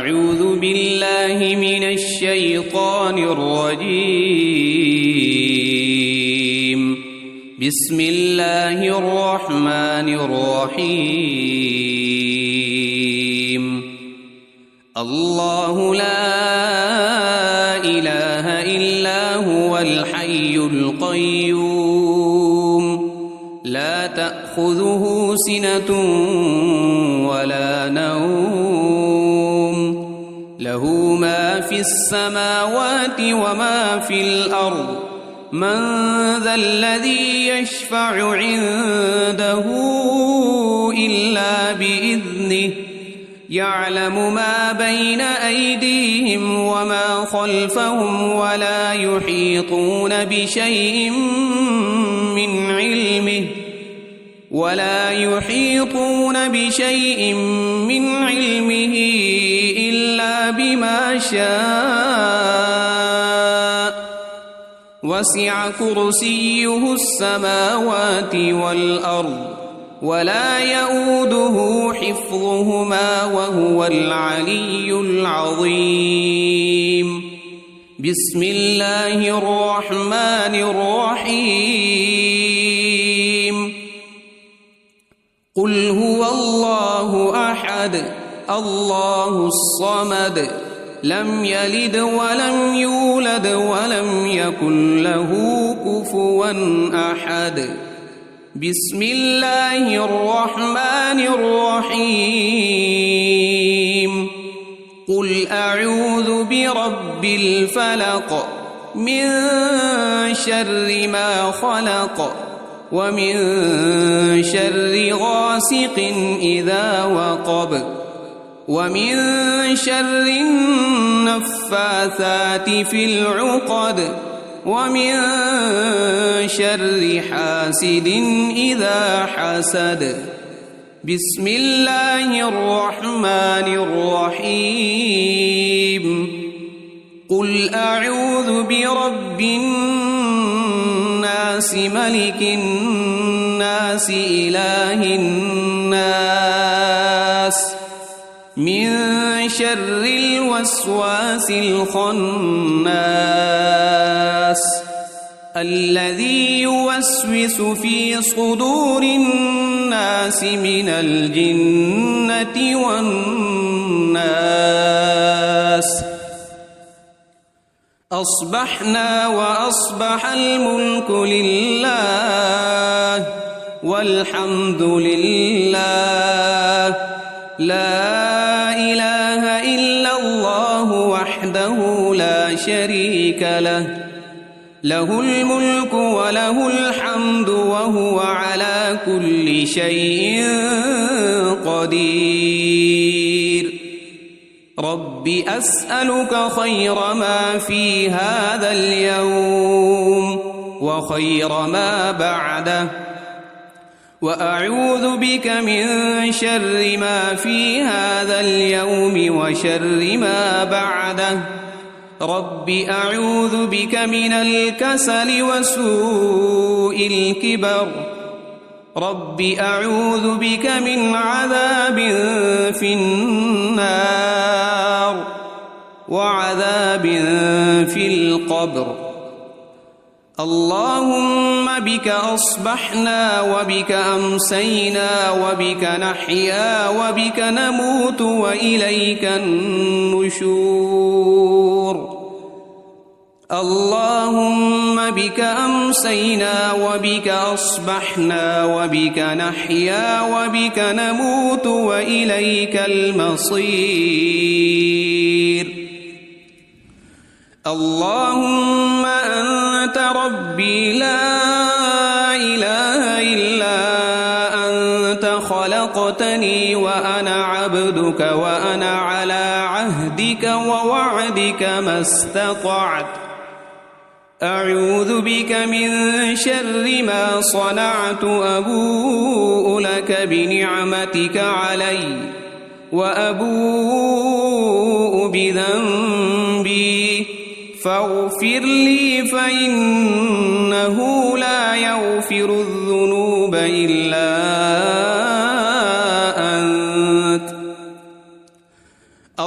أعوذ بالله من الشيطان الرجيم. بسم الله الرحمن الرحيم. الله لا إله إلا هو الحي القيوم لا تأخذه سنة ولا نوم له ما في السماوات وما في الأرض من ذا الذي يشفع عنده إلا بإذنه يعلم ما بين أيديهم وما خلفهم ولا يحيطون بشيء من علمه إلا بما شاء وسع كرسيه السماوات والأرض ولا يؤوده حفظهما وهو العلي العظيم. بسم الله الرحمن الرحيم. قل هو الله أحد الله الصمد لم يلد ولم يولد ولم يكن له كفوا أحد. بسم الله الرحمن الرحيم. قل أعوذ برب الفلق من شر ما خلق ومن شر غاسق إذا وقب ومن شر النفاثات في العقد ومن شر حاسد إذا حسد. بسم الله الرحمن الرحيم. قل أعوذ برب الناس ملك الناس إله الناس من شر الوسواس الخناس الذي يوسوس في صدور الناس من الجنة والناس. أصبحنا وأصبح الملك لله والحمد لله لا إله إلا الله وحده لا شريك له له الملك وله الحمد وهو على كل شيء قدير. رب أسألك خير ما في هذا اليوم وخير ما بعده وأعوذ بك من شر ما في هذا اليوم وشر ما بعده. رب أعوذ بك من الكسل وسوء الكبر. رب أعوذ بك من عذاب في النار وعذاب في القبر. اللهم بك أصبحنا وبك أمسينا وبك نحيا وبك نموت وإليك النشور. اللهم بك أمسينا وبك أصبحنا وبك نحيا وبك نموت وإليك المصير. اللهم أنت ربي لا إله إلا أنت خلقتني وأنا عبدك وأنا على عهدك ووعدك ما استطعت. أعوذ بك من شر ما صنعت أبوء لك بنعمتك علي وأبوء بذنبي فاغفر لي فإنه لا يغفر الذنوب إلا أنت.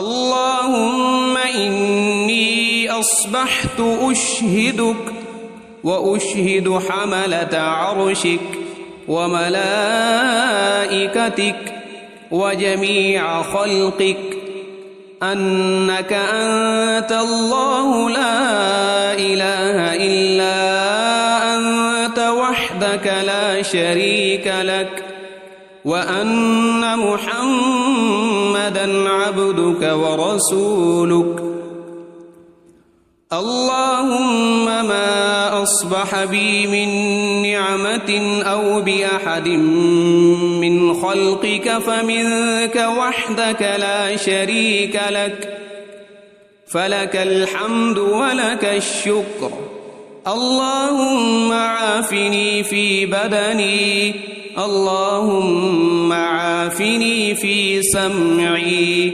اللهم إني أصبحت أشهدك وأشهد حملة عرشك وملائكتك وجميع خلقك أنك أنت الله لا إله إلا أنت وحدك لا شريك لك وأن محمدًا عبدك ورسولك. اللهم ما أصبح بي من نعمة أو بأحد من خلقك فمنك وحدك لا شريك لك فلك الحمد ولك الشكر. اللهم عافني في بدني اللهم عافني في سمعي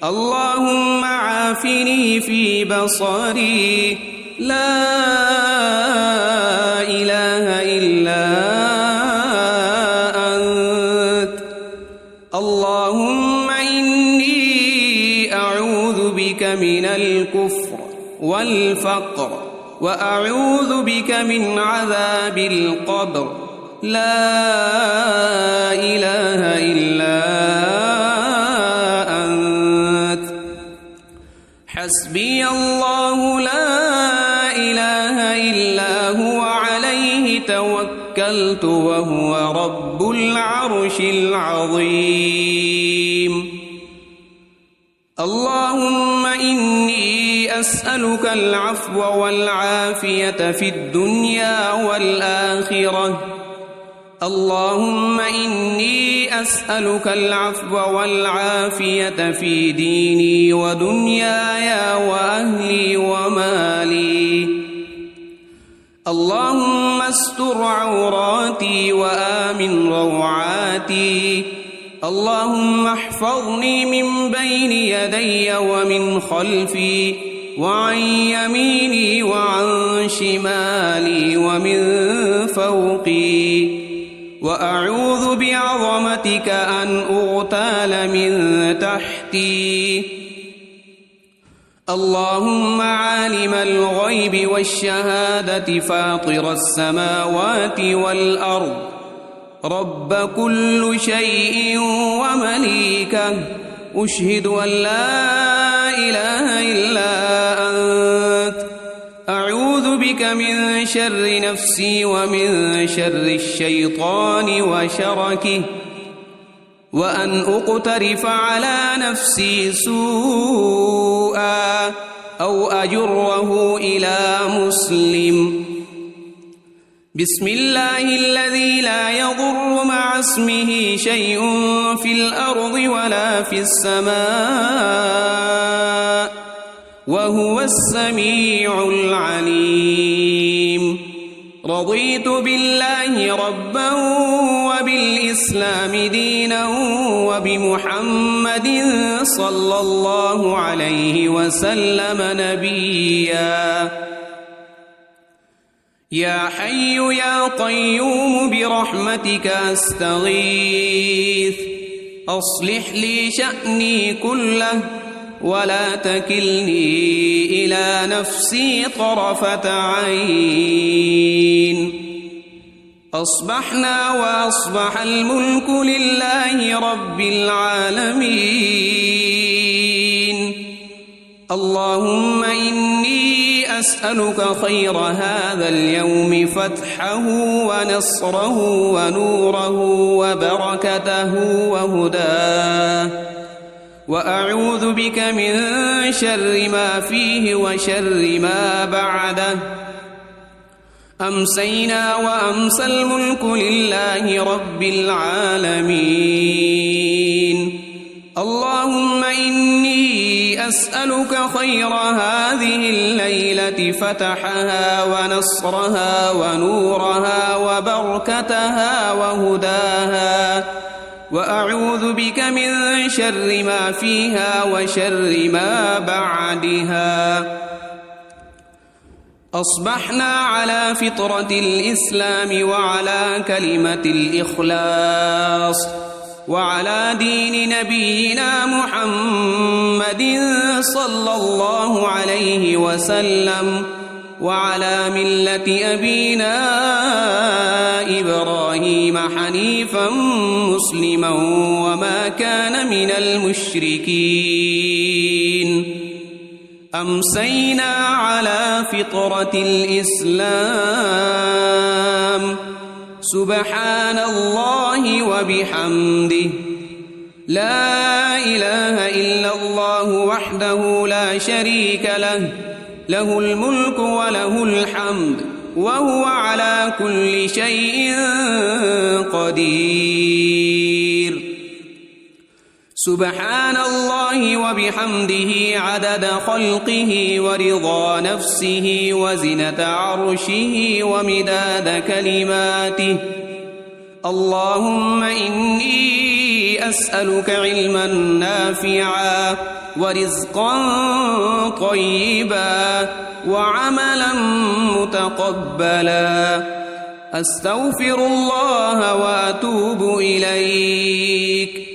اللهم عافني في بصري لا إله إلا أنت. اللهم إني أعوذ بك من الكفر والفقر وأعوذ بك من عذاب القبر لا إله إلا أنت. حسبي الله لا إله إلا هو عليه توكلت وهو رب العرش العظيم. اللهم إني أسألك العفو والعافية في الدنيا والآخرة. اللهم إني أسألك العفو والعافية في ديني ودنياي وأهلي ومالي. اللهم استر عوراتي وآمن روعاتي. اللهم احفظني من بين يدي ومن خلفي وعن يميني وعن شمالي ومن فوقي وأعوذ بعظمتك أن أغتال من تحتي. اللهم عالم الغيب والشهادة فاطر السماوات والأرض رب كل شيء ومليكه أشهد أن لا إله إلا أنت. أعوذ بك من شر نفسي ومن شر الشيطان وشركه وأن أقترف على نفسي سوءا أو أجره إلى مسلم. بسم الله الذي لا يضر مع اسمه شيء في الأرض ولا في السماء وهو السميع العليم. رضيت بالله ربا وبالإسلام دينا وبمحمد صلى الله عليه وسلم نبيا. يا حي يا قيوم برحمتك أستغيث أصلح لي شأني كله ولا تكلني إلى نفسي طرفة عين. أصبحنا وأصبح الملك لله رب العالمين. اللهم إني أسألك خير هذا اليوم فتحه ونصره ونوره وبركته وهداه وأعوذ بك من شر ما فيه وشر ما بعده. أمسينا وأمسى الملك لله رب العالمين. اللهم إني أسألك خير هذه الليلة فتحها ونصرها ونورها وبركتها وهداها وأعوذ بك من شر ما فيها وشر ما بعدها. أصبحنا على فطرة الإسلام وعلى كلمة الإخلاص وعلى دين نبينا محمد صلى الله عليه وسلم وعلى ملة أبينا إبراهيم حنيفا مسلما وما كان من المشركين أمسينا على فطرة الإسلام سبحان الله وبحمده لا إله إلا الله وحده لا شريك له له الملك وله الحمد وهو على كل شيء قدير سبحان الله وبحمده عدد خلقه ورضا نفسه وزنة عرشه ومداد كلماته اللهم إني أسألك علما نافعا ورزقا طيبا وعملا متقبلا أستغفر الله وأتوب إليك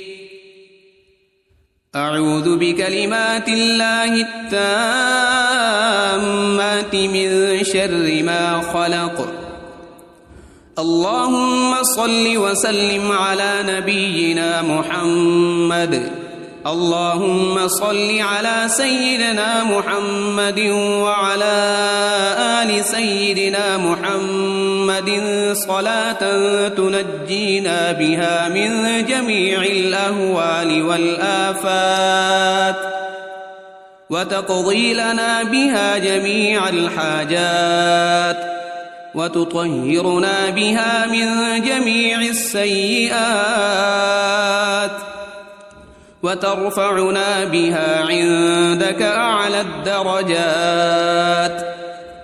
أعوذ بكلمات الله التامات من شر ما خلق اللهم صل وسلم على نبينا محمد اللهم صل على سيدنا محمد وعلى آل سيدنا محمد صلاة تنجينا بها من جميع الأهوال والآفات وتقضي لنا بها جميع الحاجات وتطهرنا بها من جميع السيئات وترفعنا بها عندك أعلى الدرجات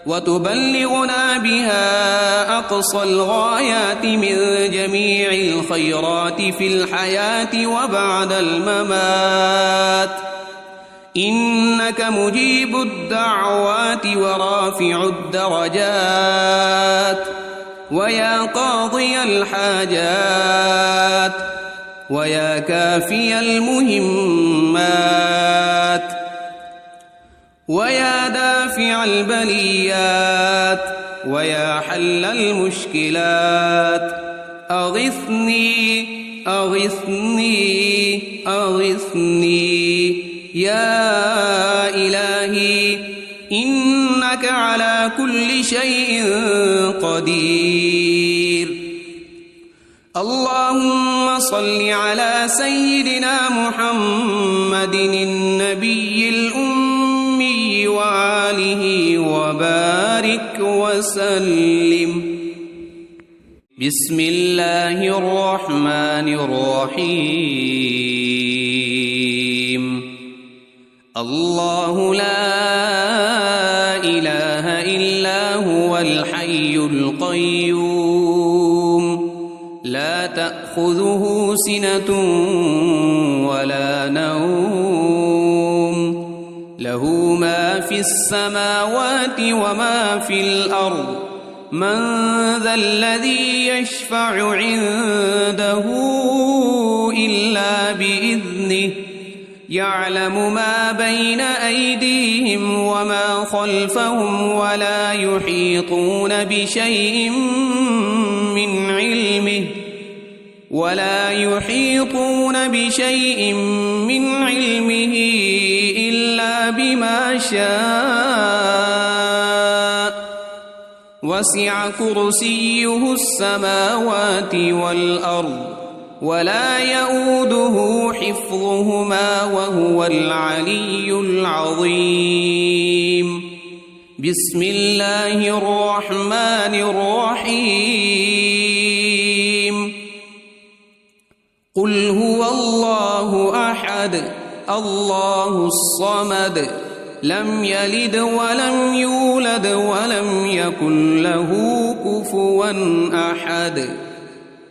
وتبلغنا بها أقصى الغايات من جميع الخيرات في الحياة وبعد الممات إنك مجيب الدعوات ورافع الدرجات ويا قاضي الحاجات ويا كافي المهمات ويا دافع البليات ويا حل المشكلات أغثني أغثني أغثني يا إلهي إنك على كل شيء قدير اللهم صل على سيدنا محمد النبي الأمي وآله وبارك وسلم بسم الله الرحمن الرحيم الله لا إله إلا هو الحي القيوم لا تأخذه سنة ولا نوم له ما في السماوات وما في الأرض من ذا الذي يشفع عنده إلا بإذنه يعلم ما بين أيديهم وما خلفهم ولا يحيطون بشيء من علمه إلا بما شاء وسع كرسيه السماوات والأرض ولا يؤوده حفظهما وهو العلي العظيم بسم الله الرحمن الرحيم قل هو الله أحد الله الصمد لم يلد ولم يولد ولم يكن له كفوا أحد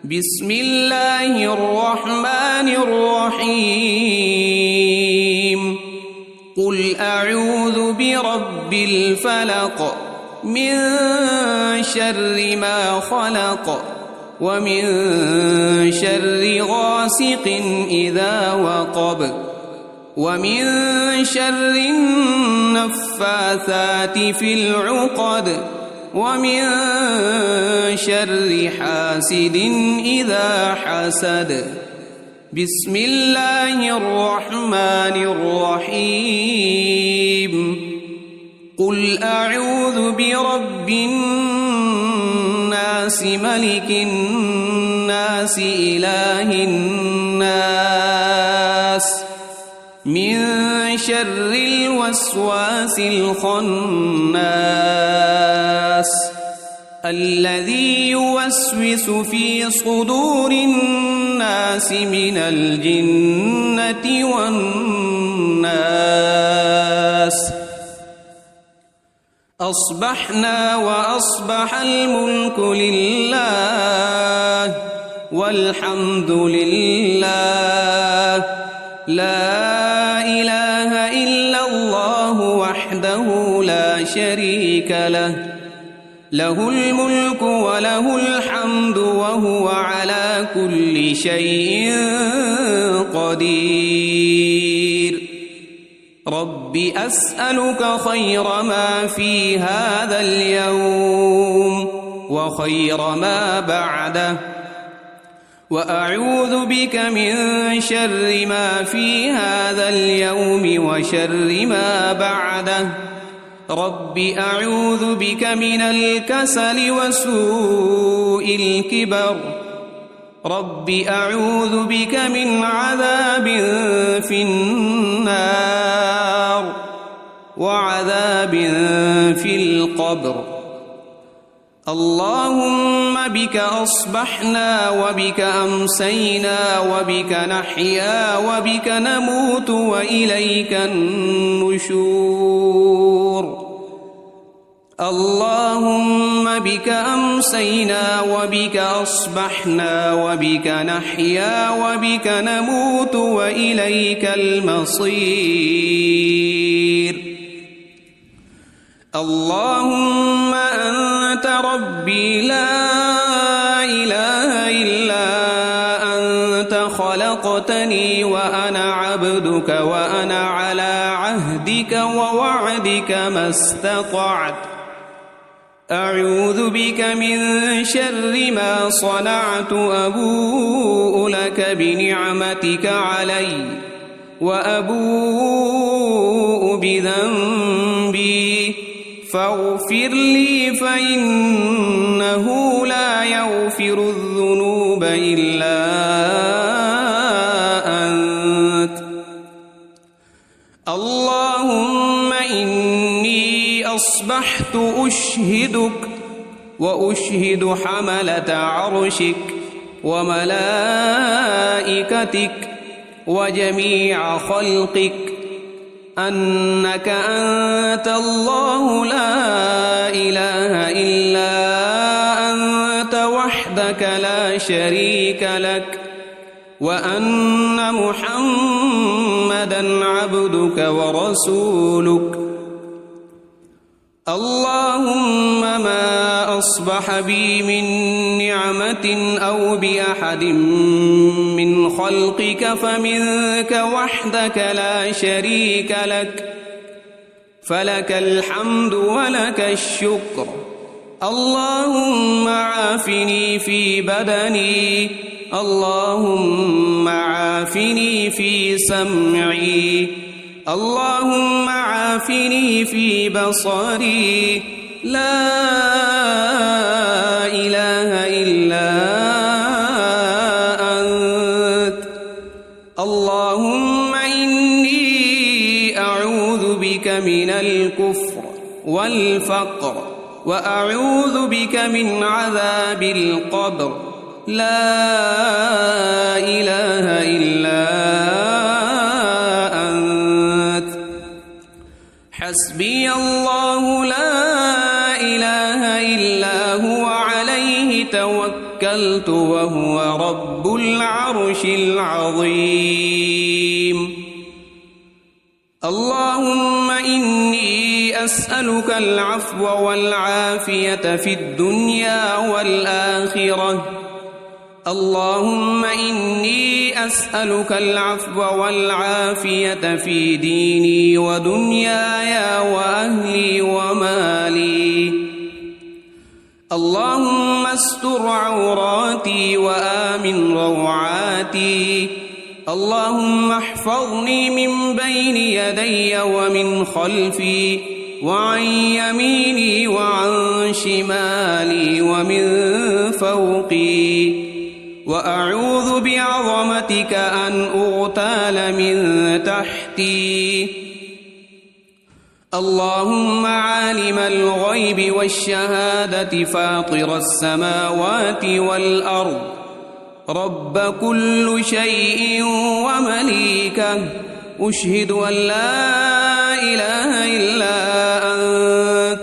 بسم الله الرحمن الرحيم قل أعوذ برب الفلق من شر ما خلق ومن شر غاسق إذا وقب ومن شر النفاثات في العقد ومن شر حاسد إذا حسد. بسم الله الرحمن الرحيم. قل أعوذ برب الناس ملك الناس إله الناس من شر الوسواس الخناس الذي يوسوس في صدور الناس من الجنة والناس. أصبحنا وأصبح الملك لله والحمد لله لا إله إلا الله وحده لا شريك له له الملك وله الحمد وهو على كل شيء قدير. رب أسألك خير ما في هذا اليوم وخير ما بعده وأعوذ بك من شر ما في هذا اليوم وشر ما بعده. رب أعوذ بك من الكسل وسوء الكبر. رب أعوذ بك من عذاب في النار وعذاب في القبر. اللهم بك أصبحنا وبك أمسينا وبك نحيا وبك نموت وإليك النشور. اللهم بك أمسينا وبك أصبحنا وبك نحيا وبك نموت وإليك المصير. اللهم أنت ربي لا إله إلا أنت خلقتني وأنا عبدك وأنا على عهدك ووعدك ما استطعت. أعوذ بك من شر ما صنعت. أبوء لك بنعمتك علي وأبوء بذنبي فاغفر لي فإنه لا يغفر الذنوب إلا أنت. اللهم إني أصبحت أشهدك وأشهد حملة عرشك وملائكتك وجميع خلقك أنك أنت الله لا إله إلا أنت وحدك لا شريك لك وأن محمدًا عبدك ورسولك. اللهم ما أصبح بي من نعمة أو بأحد من خلقك فمنك وحدك لا شريك لك فلك الحمد ولك الشكر. اللهم عافني في بدني. اللهم عافني في سمعي. اللهم عافني في بصري. لا إله إلا أنت. اللهم إني أعوذ بك من الكفر والفقر وأعوذ بك من عذاب القبر. لا إله إلا أنت. حسبي الله لا إله إلا هو عليه توكلت وهو رب العرش العظيم. اللهم إني أسألك العفو والعافية في الدنيا والآخرة اللهم إني أسألك العفو والعافية في ديني ودنياي وأهلي ومالي. اللهم استر عوراتي وآمن روعاتي. اللهم احفظني من بين يدي ومن خلفي وعن يميني وعن شمالي ومن فوقي، وأعوذ بعظمتك أن أغتال من تحتي. اللهم عالم الغيب والشهادة فاطر السماوات والأرض، رب كل شيء ومليكه، أشهد أن لا إله إلا أنت،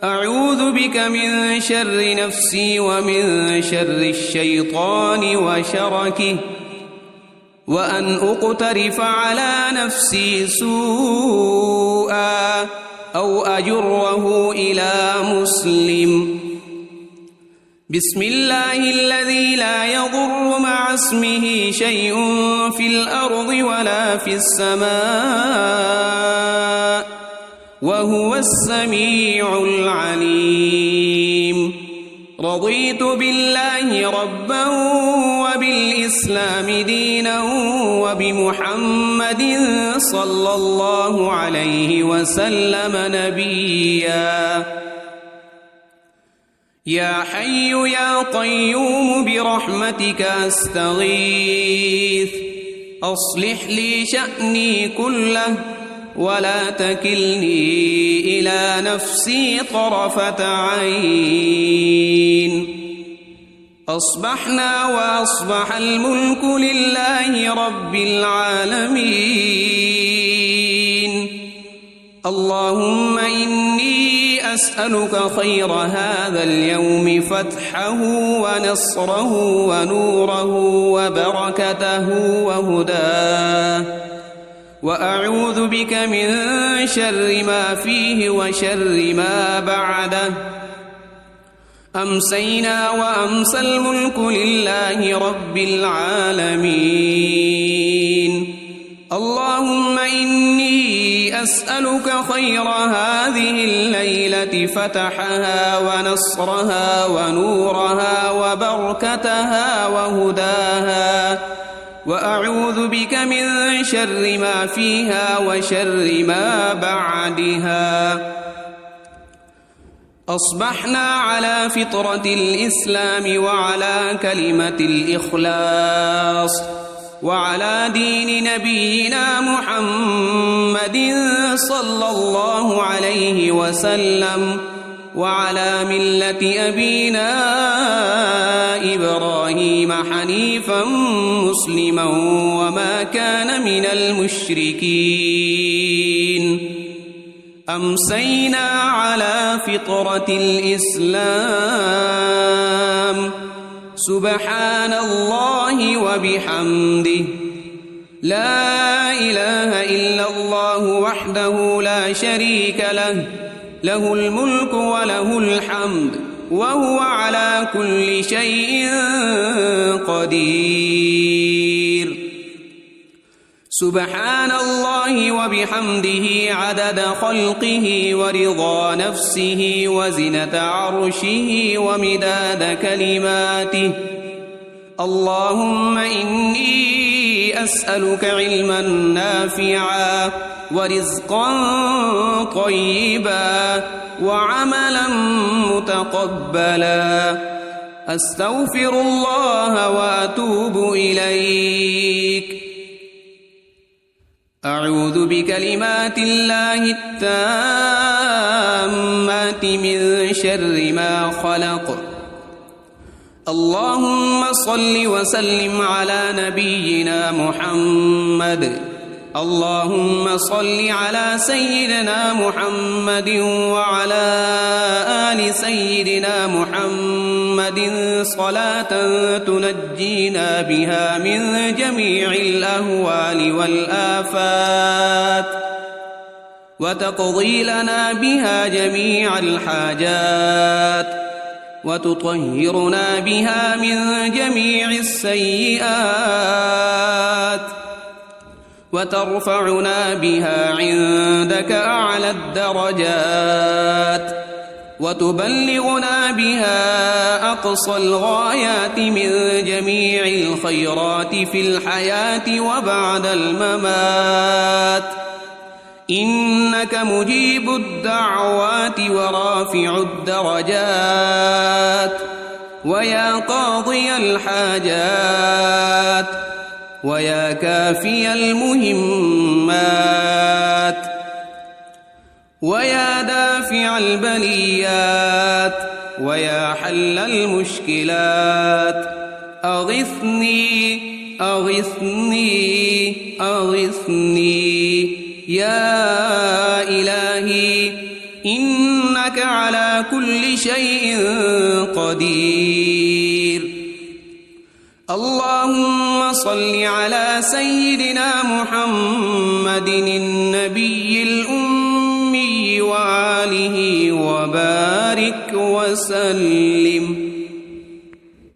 أعوذ بك من شر نفسي ومن شر الشيطان وشركه، وأن أقترف على نفسي سوءا أو أجره إلى مسلم. بسم الله الذي لا يضر مع اسمه شيء في الأرض ولا في السماء، وهو السميع العليم. رضيت بالله ربا وبالإسلام دينا وبمحمد صلى الله عليه وسلم نبيا. يا حي يا قيوم برحمتك أستغيث، أصلح لي شأني كله ولا تكلني إلى نفسي طرفة عين. أصبحنا وأصبح الملك لله رب العالمين. اللهم إني أسألك خير هذا اليوم فتحه ونصره ونوره وبركته وهداه، وأعوذ بك من شر ما فيه وشر ما بعده. أمسينا وأمسى الملك لله رب العالمين. اللهم إني أسألك خير هذه الليلة فتحها ونصرها ونورها وبركتها وهداها، وأعوذ بك من شر ما فيها وشر ما بعدها. أصبحنا على فطرة الإسلام وعلى كلمة الإخلاص وعلى دين نبينا محمد صلى الله عليه وسلم وعلى ملة أبينا إبراهيم حنيفا مسلما وما كان من المشركين. أمسينا على فطرة الإسلام. سبحان الله وبحمده، لا إله إلا الله وحده لا شريك له، له الملك وله الحمد وهو على كل شيء قدير. سبحان الله وبحمده عدد خلقه ورضا نفسه وزنة عرشه ومداد كلماته. اللهم إني أسألك علما نافعا ورزقا طيبا وعملا متقبلا. أستغفر الله وأتوب إليك. أعوذ بكلمات الله التامات من شر ما خلق. اللهم صل وسلم على نبينا محمد. اللهم صل على سيدنا محمد وعلى آل سيدنا محمد صلاة تنجينا بها من جميع الأهوال والآفات وتقضي لنا بها جميع الحاجات وتطهرنا بها من جميع السيئات وترفعنا بها عندك أعلى الدرجات وتبلغنا بها أقصى الغايات من جميع الخيرات في الحياة وبعد الممات إنك مجيب الدعوات ورافع الدرجات ويا قاضي الحاجات ويا كافي المهمات ويا دافع البليات ويا حل المشكلات أغثني أغثني أغثني يا إلهي إنك على كل شيء قدير. اللهم صل على سيدنا محمد النبي الأمي وآله وبارك وسلم.